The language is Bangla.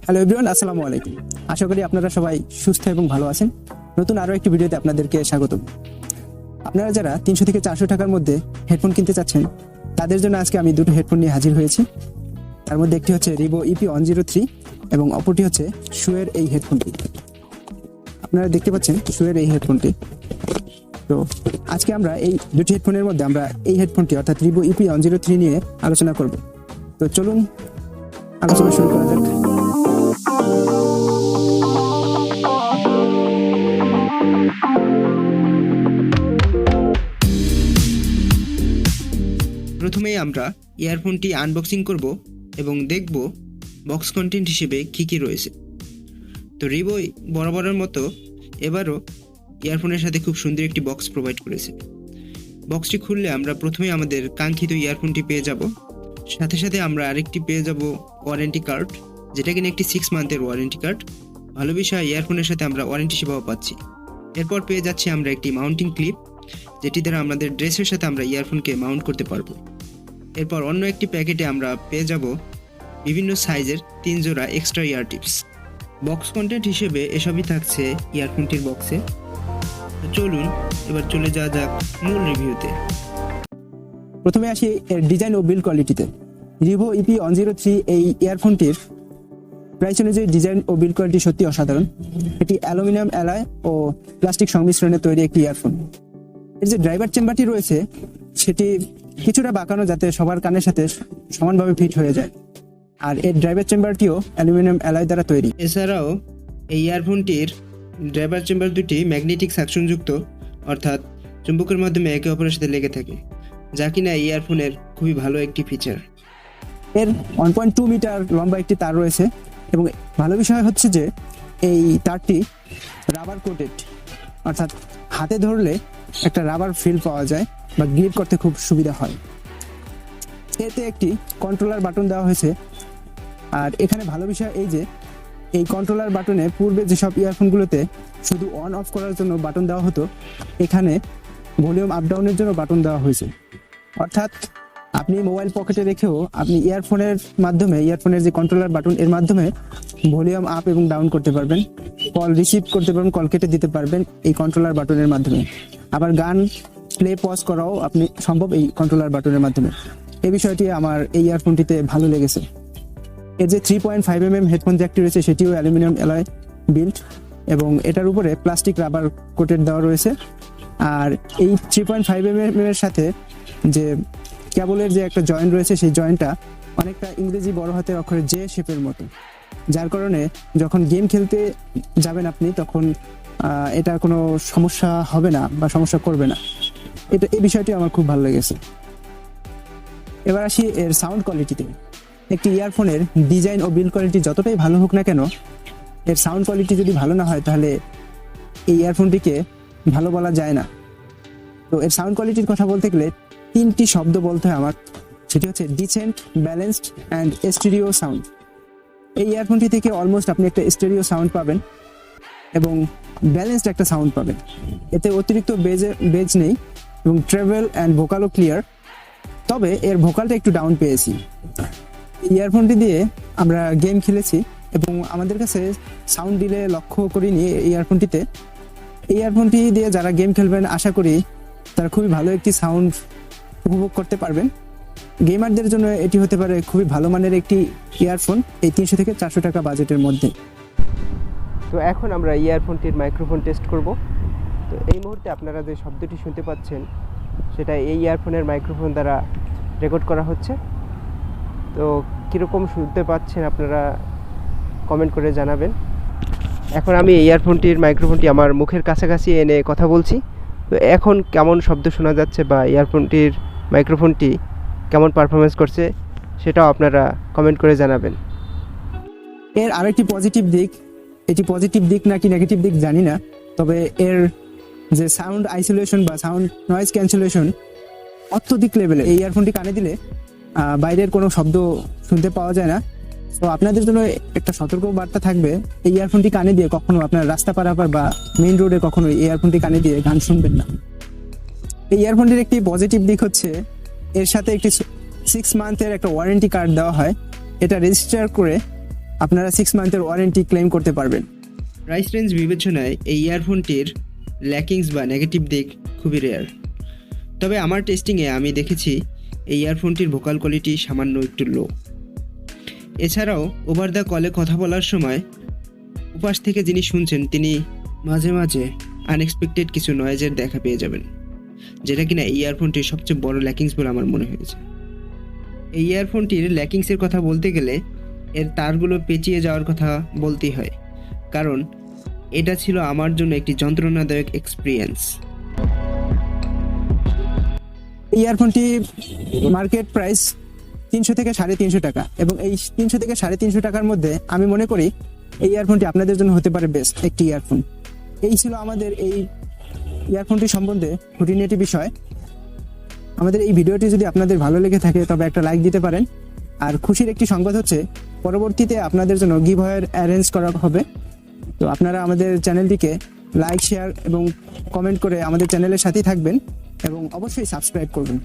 হ্যালো এভরিওয়ান, আসসালামু আলাইকুম। আশা করি আপনারা সবাই সুস্থ এবং ভালো আছেন। নতুন আরও একটি ভিডিওতে আপনাদেরকে স্বাগত। আপনারা যারা 300 থেকে 400 টাকার মধ্যে হেডফোন কিনতে চাচ্ছেন, তাদের জন্য আজকে আমি দুটো হেডফোন নিয়ে হাজির হয়েছি। তার মধ্যে একটি হচ্ছে RIVO EP-103 এবং অপরটি হচ্ছে শুয়ের এই হেডফোনটি। আপনারা দেখতে পাচ্ছেন শুয়ের এই হেডফোনটি। তো আজকে আমরা এই দুটি হেডফোনের মধ্যে আমরা এই হেডফোনটি অর্থাৎ RIVO EP-103 নিয়ে আলোচনা করব। তো চলুন আলোচনা শুরু করা যাক। প্রথমেই আমরা ইয়ারফোনটি আনবক্সিং করব এবং দেখব বক্স কন্টেন্ট হিসেবে কী কী রয়েছে। তো RIVO বরাবরের মতো এবারও ইয়ারফোনের সাথে খুব সুন্দর একটি বক্স প্রোভাইড করেছে। বক্সটি খুললে আমরা প্রথমেই আমাদের কাঙ্ক্ষিত ইয়ারফোনটি পেয়ে যাব, সাথে সাথে আমরা আরেকটি পেয়ে যাব ওয়ারেন্টি কার্ড, যেটা কিনা একটি 6 মান্থের ওয়ারেন্টি কার্ড। ভালো বিষয়, ইয়ারফোনের সাথে আমরা ওয়ারেন্টি সেবাও পাচ্ছি। এরপর পেয়ে যাচ্ছি আমরা একটি মাউন্টিং ক্লিপ, যেটি দ্বারা আমাদের ড্রেসের সাথে আমরা ইয়ারফোনকে মাউন্ট করতে পারবো। এরপর অন্য একটি প্যাকেটে আমরা পেয়ে যাব বিভিন্ন সাইজের 3 জোড়া এক্সট্রা ইয়ার টিপস। বক্স কন্টেন্ট হিসেবে এসবই থাকছে ইয়ারফোনটির বক্সে। চলুন এবার চলে যাওয়া যাক মূল রিভিউতে। প্রথমে আসি এর ডিজাইন ও বিল্ড কোয়ালিটিতে। RIVO EP-103 এই ইয়ারফোনটির প্রাইস অনুযায়ী ডিজাইন ও বিল্ড কোয়ালিটি সত্যি অসাধারণ। এটি অ্যালুমিনিয়াম অ্যালয় ও প্লাস্টিক সংমিশ্রণে তৈরি একটি ইয়ারফোন। এর যে ড্রাইভার চেম্বারটি রয়েছে সেটি কিছুটা বাঁকানো, যাতে সবার কানের সাথে সমানভাবে ফিট হয়ে যায়। আর এর ড্রাইভার চেম্বারটিও অ্যালুমিনিয়াম অ্যালয় দ্বারা তৈরি। এছাড়াও এই ইয়ারফোনটির ড্রাইভার চেম্বার দুটি ম্যাগনেটিক সাকশনযুক্ত, অর্থাৎ চুম্বকের মাধ্যমে একে অপরের সাথে লেগে থাকে, যা কিনা এই ইয়ারফোনের খুবই ভালো একটি ফিচার। এর 1.2 মিটার লম্বা একটি তার রয়েছে এবং ভালো বিষয় হচ্ছে যে এই তারটি রাবার কোটেড, অর্থাৎ হাতে ধরলে একটা রাবার ফিল পাওয়া যায় বা গ্রিপ করতে খুব সুবিধা হয়। এতে একটি কন্ট্রোলার বাটন দেওয়া হয়েছে। আর এখানে ভালো বিষয় এই যে এই কন্ট্রোলার বাটনে পূর্বে যেসব ইয়ারফোনগুলোতে শুধু অন অফ করার জন্য বাটন দেওয়া হতো, এখানে ভলিউম আপ ডাউনের জন্য বাটন দেওয়া হয়েছে। অর্থাৎ আপনি মোবাইল পকেটে রেখেও আপনি ইয়ারফোনের মাধ্যমে, ইয়ারফোনের যে কন্ট্রোলার বাটন এর মাধ্যমে ভলিউম আপ এবং ডাউন করতে পারবেন, কল রিসিভ করতে পারবেন, কল কেটে দিতে পারবেন এই কন্ট্রোলার বাটনের মাধ্যমে। আবার গান প্লে পজ করাও আপনি সম্ভব এই কন্ট্রোলার বাটনের মাধ্যমে। এই বিষয়টি আমার এই ইয়ারফোনটিতে ভালো লেগেছে। এর যে 3.5mm হেডফোন জ্যাকটি রয়েছে সেটিও অ্যালুমিনিয়াম অ্যালয় বিল্ড এবং এটার উপরে প্লাস্টিক রাবার কোটেড দেওয়া রয়েছে। আর এই 3.5mm এর সাথে যে কেবলের যে একটা জয়েন্ট রয়েছে, সেই জয়েন্টটা অনেকটা ইংরেজি বড় হাতের অক্ষরে জে শেপের মতো, যার কারণে যখন গেম খেলতে যাবেন আপনি, তখন এটা কোনো সমস্যা হবে না বা সমস্যা করবে না। এই বিষয়টি আমার খুব ভালো লেগেছে। এবার আসি এর সাউন্ড কোয়ালিটিতে। একটি ইয়ারফোনের ডিজাইন ও বিল্ড কোয়ালিটি যতটাই ভালো হোক না কেন, এর সাউন্ড কোয়ালিটি যদি ভালো না হয় তাহলে এই ইয়ারফোনটিকে ভালো বলা যায় না। তো এর সাউন্ড কোয়ালিটির কথা বলতে গেলে 3টি শব্দ বলতে হয় আমার, সেটি হচ্ছে decent, balanced and stereo sound. এই ইয়ারফোনটি থেকে অলমোস্ট আপনি একটা স্টেরিও সাউন্ড পাবেন এবং ব্যালেন্সড একটা সাউন্ড পাবেন। এতে অতিরিক্ত বেজ নেই এবং ট্রেভেল অ্যান্ড ভোকালও ক্লিয়ার। তবে এর ভোকালটা একটু ডাউন পেয়েছি। এই ইয়ারফোনটি দিয়ে আমরা গেম খেলেছি এবং আমাদের কাছে সাউন্ড ডিলে লক্ষ্য করিনি এই ইয়ারফোনটিতে। এই ইয়ারফোনটি দিয়ে যারা গেম খেলবেন আশা করি তারা খুবই ভালো একটি সাউন্ড উপভোগ করতে পারবেন। গেমারদের জন্য এটি হতে পারে খুবই ভালো মানের একটি ইয়ারফোন এই 300 থেকে 400 টাকা বাজেটের মধ্যে। তো এখন আমরা ইয়ারফোনটির মাইক্রোফোন টেস্ট করব। তো এই মুহূর্তে আপনারা যে শব্দটি শুনতে পাচ্ছেন সেটা এই ইয়ারফোনের মাইক্রোফোন দ্বারা রেকর্ড করা হচ্ছে। তো কীরকম শুনতে পাচ্ছেন আপনারা কমেন্ট করে জানাবেন। এখন আমি এই ইয়ারফোনটির মাইক্রোফোনটি আমার মুখের কাছাকাছি এনে কথা বলছি। তো এখন কেমন শব্দ শোনা যাচ্ছে বা ইয়ারফোনটির মাইক্রোফোনটি কেমন পারফরমেন্স করছে সেটাও আপনারা কমেন্ট করে জানাবেন। এর আরেকটি পজিটিভ দিক, এটি পজিটিভ দিক নাকি নেগেটিভ দিক জানি না, তবে এর যে সাউন্ড আইসোলেশন বা সাউন্ড নয়েজ ক্যান্সেলেশন অত্যধিক লেভেলে। এই ইয়ারফোনটি কানে দিলে বাইরের কোনো শব্দ শুনতে পাওয়া যায় না। তো আপনাদের জন্য একটা সতর্ক বার্তা থাকবে, এই ইয়ারফোনটি কানে দিয়ে কখনো আপনার রাস্তা পারাপার বা মেইন রোডে কখনো এই ইয়ারফোনটি কানে দিয়ে গান শুনবেন না। এই ইয়ারফোনটির একটি পজিটিভ দিক হচ্ছে এর সাথে একটি 6 মান্থের একটা ওয়ারেন্টি কার্ড দেওয়া হয়। এটা রেজিস্টার করে আপনারা 6 মান্থের ওয়ারেন্টি ক্লেম করতে পারবেন। প্রাইস রেঞ্জ বিবেচনায় এই ইয়ারফোনটির ল্যাকিংস বা নেগেটিভ দিক খুবই রেয়ার। তবে আমার টেস্টিংয়ে আমি দেখেছি এই ইয়ারফোনটির ভোকাল কোয়ালিটি সামান্য একটু লো। এছাড়াও ওভার দ্য কলে কথা বলার সময় উপাস থেকে যিনি শুনছেন তিনি মাঝে মাঝে আনএক্সপেক্টেড কিছু নয়েজের দেখা পেয়ে যাবেন, যেটা কিনা এই ইয়ারফোনটির সবচেয়ে বড় ল্যাকিংস বলে আমার মনে হয়েছে। এই ইয়ারফোনটির ল্যাকিংসের কথা বলতে গেলে এর তারগুলো পেঁচিয়ে যাওয়ার কথা বলতেই হয়, কারণ এটা ছিল আমার জন্য একটি যন্ত্রণাদায়ক এক্সপিরিয়েন্স। এই ইয়ারফোনটি মার্কেট প্রাইস 300 থেকে 350 টাকা, এবং এই 300 থেকে 350 টাকার মধ্যে আমি মনে করি এই ইয়ারফোনটি আপনাদের জন্য হতে পারে বেস্ট একটি ইয়ারফোন। এই ছিল আমাদের এই ইয়ারফোনটি সম্বন্ধে খুঁটিনাটি বিষয়। আমাদের এই ভিডিওটি যদি আপনাদের ভালো লেগে থাকে তবে একটা লাইক দিতে পারেন। আর খুশির একটি সংবাদ হচ্ছে পরবর্তীতে আপনাদের জন্য গিভঅ্যাওয়ে অ্যারেঞ্জ করা হবে। তো আপনারা আমাদের চ্যানেলটিকে লাইক, শেয়ার এবং কমেন্ট করে আমাদের চ্যানেলের সাথেই থাকবেন এবং অবশ্যই সাবস্ক্রাইব করবেন।